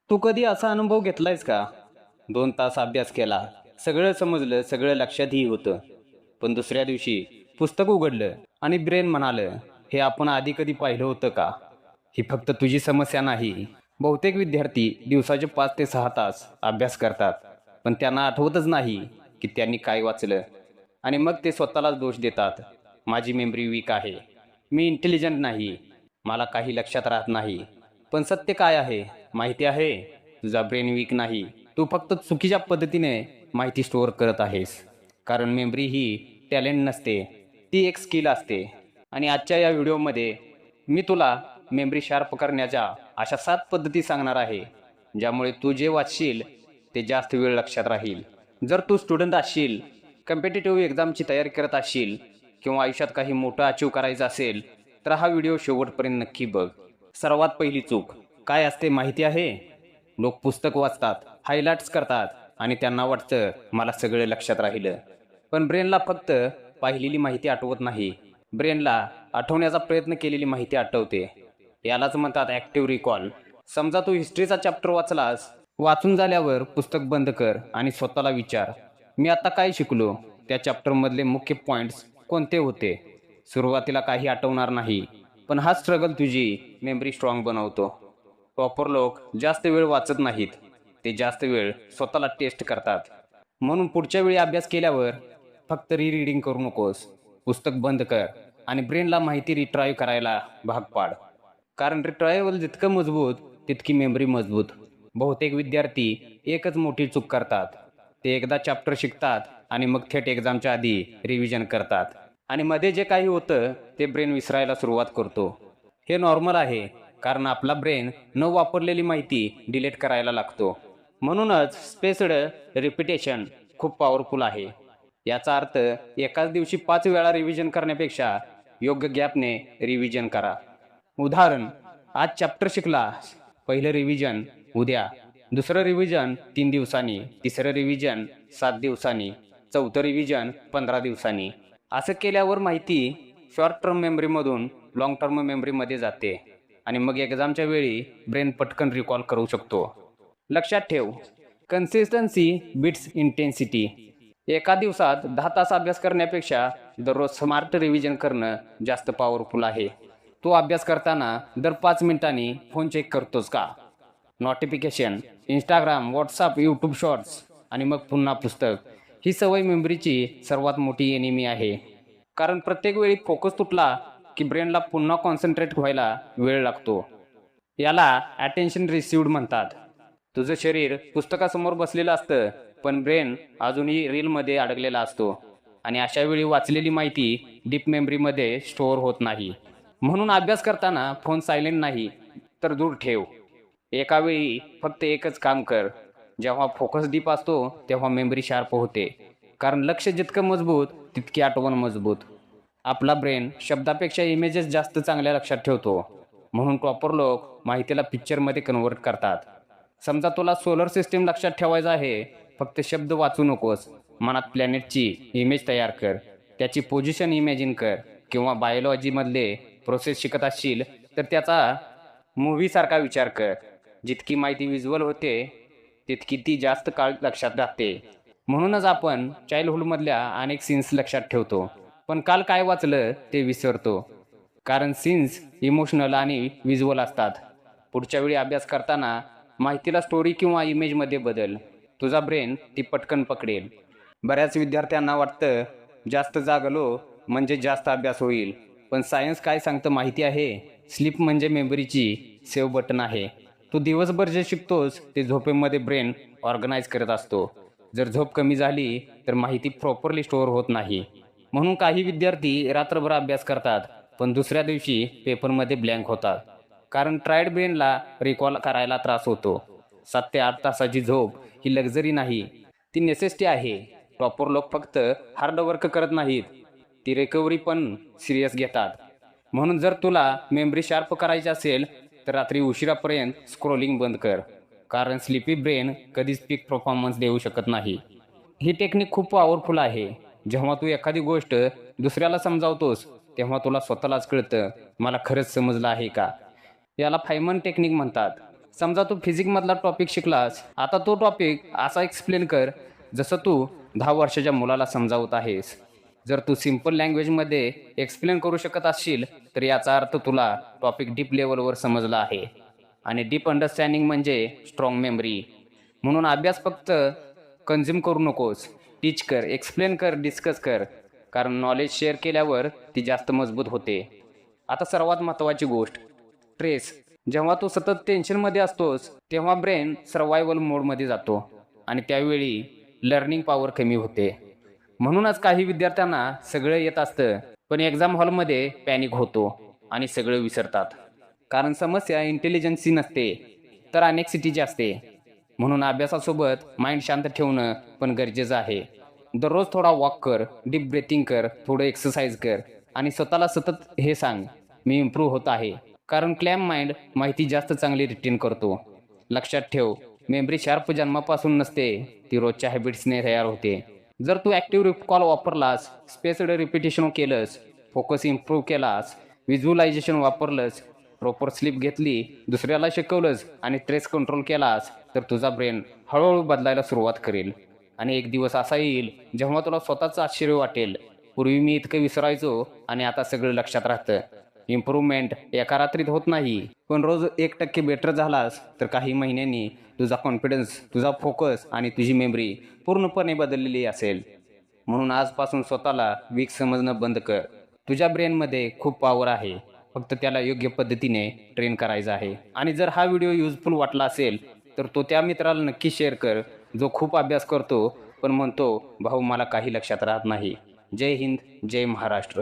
तू कधी असा अनुभव घेतलायस का? 2 तास अभ्यास केला, सगळं समजलं, सगळं लक्षातही होतं. पण दुसऱ्या दिवशी पुस्तक उघडलं आणि ब्रेन म्हणालं, हे आपण आधी कधी पाहिलं होतं का? ही फक्त तुझी समस्या नाही. बहुतेक विद्यार्थी दिवसाचे 5 ते 6 तास अभ्यास करतात, पण त्यांना आठवतच नाही की त्यांनी काय वाचलं. आणि मग ते स्वतःलाच दोष देतात. माझी मेमरी वीक आहे. मी इंटेलिजंट नाही. मला काही लक्षात राहत नाही. पण सत्य काय आहे माहिती आहे? तुझा ब्रेन वीक नाही. तू फक्त चुकीच्या पद्धतीने माहिती स्टोअर करत आहेस. कारण मेमरी ही टॅलेंट नसते, ती एक स्किल असते. आणि आजच्या या व्हिडिओमध्ये मी तुला मेमरी शार्प करण्याच्या अशा 7 पद्धती सांगणार आहे, ज्यामुळे तू जे वाचशील ते जास्त वेळ लक्षात राहील. जर तू स्टुडंट असशील, कम्पिटिटिव्ह एक्झामची तयारी करत असशील किंवा आयुष्यात काही मोठं अचीव करायचं असेल, तर हा व्हिडिओ शेवटपर्यंत नक्की बघ. सर्वात पहिली चूक काय असते माहिती आहे? लोक पुस्तक वाचतात, हायलाइट्स करतात आणि त्यांना वाटतं मला सगळं लक्षात राहिलं. पण ब्रेनला फक्त पाहिलेली माहिती आठवत नाही. ब्रेनला आठवण्याचा प्रयत्न केलेली माहिती आठवते. यालाच म्हणतात ॲक्टिव्ह रिकॉल. समजा तू हिस्ट्रीचा चॅप्टर वाचलास. वाचून झाल्यावर पुस्तक बंद कर आणि स्वतःला विचार, मी आता काय शिकलो? त्या चॅप्टरमधले मुख्य पॉईंट्स कोणते होते? सुरुवातीला काही आठवणार नाही, पण हा स्ट्रगल तुझी मेमरी स्ट्रॉंग बनवतो. प्रॉपर लोक जास्त वेळ वाचत नाहीत, ते जास्त वेळ स्वतःला टेस्ट करतात. म्हणून पुढच्या वेळी अभ्यास केल्यावर फक्त रीडिंग करू नकोस. पुस्तक बंद कर आणि ब्रेनला माहिती रिट्राईव्ह करायला भाग पाड. कारण रिट्रायवल जितकं मजबूत तितकी मेमरी मजबूत. बहुतेक विद्यार्थी एकच मोठी चूक करतात. ते एकदा चॅप्टर शिकतात आणि मग थेट एक्झामच्या आधी रिव्हिजन करतात. आणि मध्ये जे काही होतं ते ब्रेन विसरायला सुरुवात करतो. हे नॉर्मल आहे, कारण आपला ब्रेन न वापरलेली माहिती डिलीट करायला लागतो. म्हणूनच स्पेस्ड रिपिटेशन खूप पॉवरफुल आहे. याचा अर्थ एकाच दिवशी 5 वेळा रिव्हिजन करण्यापेक्षा योग्य गॅपने रिव्हिजन करा. उदाहरण, आज चॅप्टर शिकला, पहिलं रिव्हिजन उद्या, दुसरं रिव्हिजन 3 दिवसांनी, तिसरं रिव्हिजन 7 दिवसांनी, चौथं रिव्हिजन 15 दिवसांनी. असं केल्यावर माहिती शॉर्ट टर्म मेमरीमधून लॉंग टर्म मेमरीमध्ये जाते आणि मग एक्झामच्या वेळी ब्रेन पटकन रिकॉल करू शकतो. लक्षात ठेव, कन्सिस्टन्सी बीट्स इंटेन्सिटी. एका दिवसात 10 तास अभ्यास करण्यापेक्षा दररोज स्मार्ट रिव्हिजन करणं जास्त पॉवरफुल आहे. तू अभ्यास करताना दर 5 मिनिटांनी फोन चेक करतोस का? Notification, Instagram, WhatsApp, YouTube shorts आणि मग पुन्हा पुस्तक. ही सवय मेमरीची सर्वात मोठी एनिमी आहे. कारण प्रत्येक वेळी फोकस तुटला की ब्रेनला पुन्हा कॉन्सन्ट्रेट व्हायला वेळ लागतो. याला अटेन्शन रिसिव्ड म्हणतात. तुझं शरीर पुस्तकासमोर बसलेलं असतं, पण ब्रेन अजूनही रीलमध्ये अडकलेला असतो. आणि अशा वेळी वाचलेली माहिती डीप मेमरीमध्ये स्टोअर होत नाही. म्हणून अभ्यास करताना फोन सायलेंट नाही, तर दूर ठेव. एका वेळी फक्त एकच काम कर. जेव्हा फोकस डीप असतो तेव्हा मेमरी शार्प होते. कारण लक्ष जितकं मजबूत तितकी आठवण मजबूत. आपला ब्रेन शब्दापेक्षा इमेजेस जास्त चांगल्या लक्षात ठेवतो. म्हणून प्रॉपर लोक माहितीला पिक्चरमध्ये कन्व्हर्ट करतात. समजा तुला सोलर सिस्टीम लक्षात ठेवायचं आहे, फक्त शब्द वाचू नकोस. मनात प्लॅनेटची इमेज तयार कर, त्याची पोझिशन इमॅजिन कर. किंवा बायोलॉजीमधले प्रोसेस शिकत असशील तर त्याचा मूव्हीसारखा विचार कर. जितकी माहिती व्हिज्युअल होते तितकी ती जास्त काळ लक्षात राहते. म्हणूनच आपण चाइल्डहुडमधल्या अनेक सीन्स लक्षात ठेवतो, पण काल काय वाचलं ते विसरतो. कारण सीन्स इमोशनल आणि व्हिज्युअल असतात. पुढच्या वेळी अभ्यास करताना माहितीला स्टोरी किंवा इमेजमध्ये बदल. तुझा ब्रेन ती पटकन पकडेल. बऱ्याच विद्यार्थ्यांना वाटतं जास्त जागलो म्हणजे जास्त अभ्यास होईल. पण सायन्स काय सांगतं माहिती आहे? स्लीप म्हणजे मेमरीची सेव्ह बटन आहे. तू दिवसभर जे शिकतोस ते झोपेमध्ये ब्रेन ऑर्गनाईज करत असतो. जर झोप कमी झाली तर माहिती प्रॉपरली स्टोअर होत नाही. म्हणून काही विद्यार्थी रात्रभर अभ्यास करतात, पण दुसऱ्या दिवशी पेपरमध्ये ब्लँक होतात. कारण ट्रायड ब्रेनला रिकॉल करायला त्रास होतो. 7 ते 8 तासाची झोप ही लक्झरी नाही, ती नेसेसिटी आहे. प्रॉपर लोक फक्त हार्ड वर्क करत नाहीत, ती रिकव्हरी पण सिरियस घेतात. म्हणून जर तुला मेमरी शार्प करायची असेल तर रात्री उशिरापर्यंत स्क्रोलिंग बंद कर. कारण स्लीपी ब्रेन कधीच पीक परफॉर्मन्स देऊ शकत नाही. ही टेक्निक खूप पॉवरफुल आहे. जेव्हा तू एखादी गोष्ट दुसऱ्याला समजावतोस तेव्हा तुला स्वतःलाच कळतं, मला खरंच समजलं आहे का? याला फायमन टेक्निक म्हणतात. समजा तू फिजिक्समधला टॉपिक शिकलास, आता तो टॉपिक असा एक्सप्लेन कर जसं तू 10 वर्षाच्या मुलाला समजावत आहेस. जर तू सिम्पल लँग्वेजमध्ये एक्सप्लेन करू शकत असशील तर याचा अर्थ तुला टॉपिक डीप लेवलवर समजला आहे. आणि डीप अंडरस्टँडिंग म्हणजे स्ट्रॉंग मेमरी. म्हणून अभ्यास फक्त कन्झ्युम करू नकोस, टीच कर, एक्सप्लेन कर, डिस्कस कर, कारण नॉलेज शेअर केल्यावर ती जास्त मजबूत होते. आता सर्वात महत्त्वाची गोष्ट, स्ट्रेस. जेव्हा तू सतत टेन्शनमध्ये असतोस तेव्हा ब्रेन सर्वायवल मोडमध्ये जातो आणि त्यावेळी लर्निंग पॉवर कमी होते. म्हणूनच काही विद्यार्थ्यांना सगळं येत असतं पण एक्झाम हॉलमध्ये पॅनिक होतो आणि सगळं विसरतात. कारण समस्या इंटेलिजन्सी नसते तर अनेक्सिटीची असते. म्हणून अभ्यासासोबत माइंड शांत ठेवणं पण गरजेचं आहे. दररोज थोडा वॉक कर, डीप ब्रेथिंग कर, थोडं एक्सरसाइज कर आणि स्वतःला सतत हे सांग, मी इम्प्रूव्ह होत आहे. कारण क्लॅम माइंड माहिती जास्त चांगली रिटेन करतो. लक्षात ठेव, मेमरी शार्प जन्मापासून नसते, ती रोजच्या हॅबिट्सने तयार होते. जर तू ॲक्टिव्ह रिकॉल वापरलास, स्पेस्ड रिपिटेशन केलंस, फोकस इम्प्रूव्ह केलास, व्हिज्युअलायझेशन वापरलंस, प्रॉपर स्लीप घेतली, दुसऱ्याला शिकवलंस आणि स्ट्रेस कंट्रोल केलास तर तुझा ब्रेन हळूहळू बदलायला सुरुवात करेल. आणि एक दिवस असा येईल जेव्हा तुला स्वतःचं आश्चर्य वाटेल, पूर्वी मी इतकं विसरायचो आणि आता सगळं लक्षात राहतं. इम्प्रूव्हमेंट एका रात्रीत होत नाही, पण रोज 1% बेटर झालास तर काही महिन्यांनी तुझा कॉन्फिडन्स, तुझा फोकस आणि तुझी मेमरी पूर्णपणे बदललेली असेल. म्हणून आजपासून स्वतःला वीक समजणं बंद कर. तुझ्या ब्रेनमध्ये खूप पॉवर आहे, फक्त त्याला योग्य पद्धतीने ट्रेन करायचं आहे. आणि जर हा व्हिडिओ युजफुल वाटला असेल तर तो त्या मित्राला नक्की शेअर कर जो खूप अभ्यास करतो पण म्हणतो, भाऊ मला काही लक्षात राहत नाही. जय हिंद, जय महाराष्ट्र.